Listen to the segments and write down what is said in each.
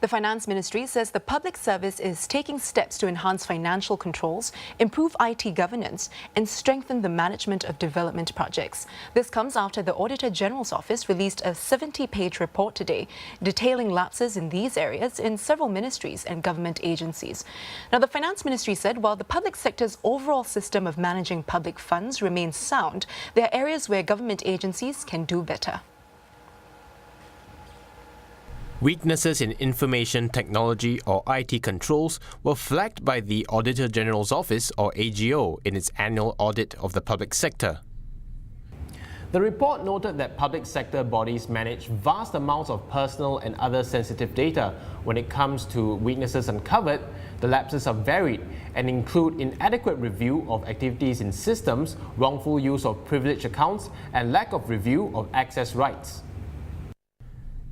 The Finance Ministry says the public service is taking steps to enhance financial controls, improve IT governance and strengthen the management of development projects. This comes after the Auditor General's Office released a 70-page report today detailing lapses in these areas in several ministries and government agencies. Now, the Finance Ministry said while the public sector's overall system of managing public funds remains sound, there are areas where government agencies can do better. Weaknesses in information technology or IT controls were flagged by the Auditor General's Office or AGO in its annual audit of the public sector. The report noted that public sector bodies manage vast amounts of personal and other sensitive data. When it comes to weaknesses uncovered, the lapses are varied and include inadequate review of activities in systems, wrongful use of privileged accounts, and lack of review of access rights.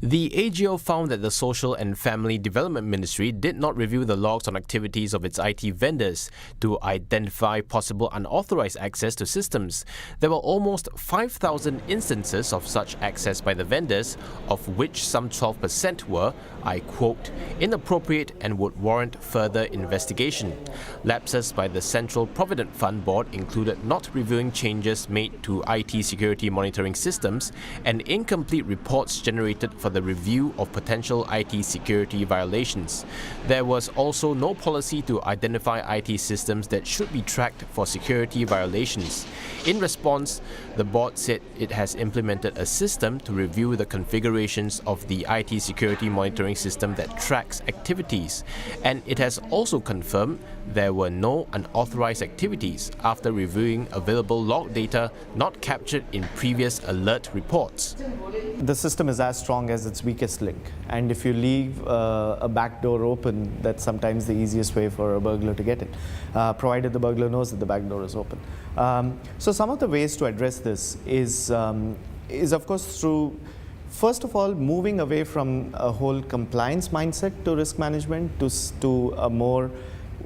The AGO found that the Social and Family Development Ministry did not review the logs on activities of its IT vendors to identify possible unauthorized access to systems. There were almost 5,000 instances of such access by the vendors, of which some 12% were, I quote, inappropriate and would warrant further investigation. Lapses by the Central Provident Fund Board included not reviewing changes made to IT security monitoring systems and incomplete reports generated for the review of potential IT security violations. There was also no policy to identify IT systems that should be tracked for security violations. In response, the board said it has implemented a system to review the configurations of the IT security monitoring system that tracks activities, and it has also confirmed there were no unauthorized activities after reviewing available log data not captured in previous alert reports. The system is as strong as its weakest link, and if you leave a back door open, that's sometimes the easiest way for a burglar to get in, provided the burglar knows that the back door is open. So some of the ways to address this is of course through, first of all, moving away from a whole compliance mindset to risk management to a more,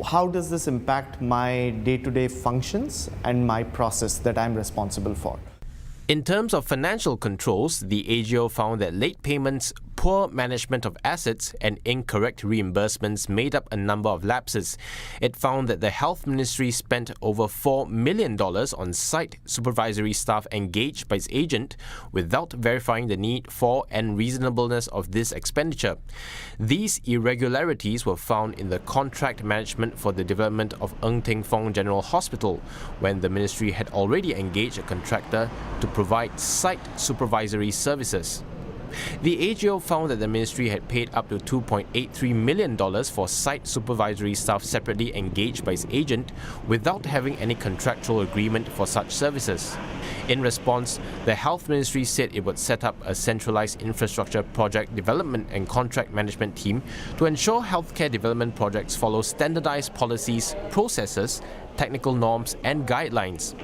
how does this impact my day-to-day functions and my process that I'm responsible for? In terms of financial controls, the AGO found that late payments, poor management of assets and incorrect reimbursements made up a number of lapses. It found that the Health Ministry spent over $4 million on site supervisory staff engaged by its agent without verifying the need for and reasonableness of this expenditure. These irregularities were found in the contract management for the development of Ng Teng Fong General Hospital, when the ministry had already engaged a contractor to provide site supervisory services. The AGO found that the ministry had paid up to $2.83 million for site supervisory staff separately engaged by its agent without having any contractual agreement for such services. In response, the Health Ministry said it would set up a centralized infrastructure project development and contract management team to ensure healthcare development projects follow standardized policies, processes, technical norms and guidelines.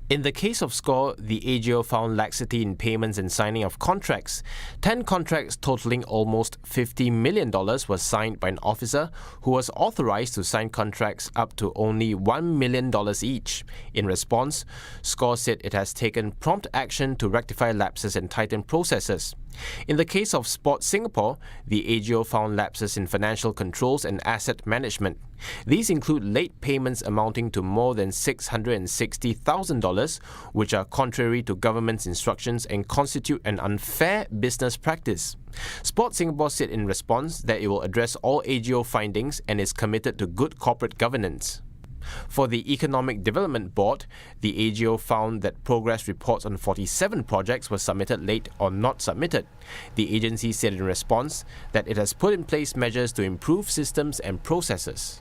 In the case of SCORE, the AGO found laxity in payments and signing of contracts. 10 contracts totaling almost $50 million were signed by an officer who was authorized to sign contracts up to only $1 million each. In response, SCORE said it has taken prompt action to rectify lapses and tighten processes. In the case of Sport Singapore, the AGO found lapses in financial controls and asset management. These include late payments amounting to more than $660,000, which are contrary to government's instructions and constitute an unfair business practice. Sport Singapore said in response that it will address all AGO findings and is committed to good corporate governance. For the Economic Development Board, the AGO found that progress reports on 47 projects were submitted late or not submitted. The agency said in response that it has put in place measures to improve systems and processes.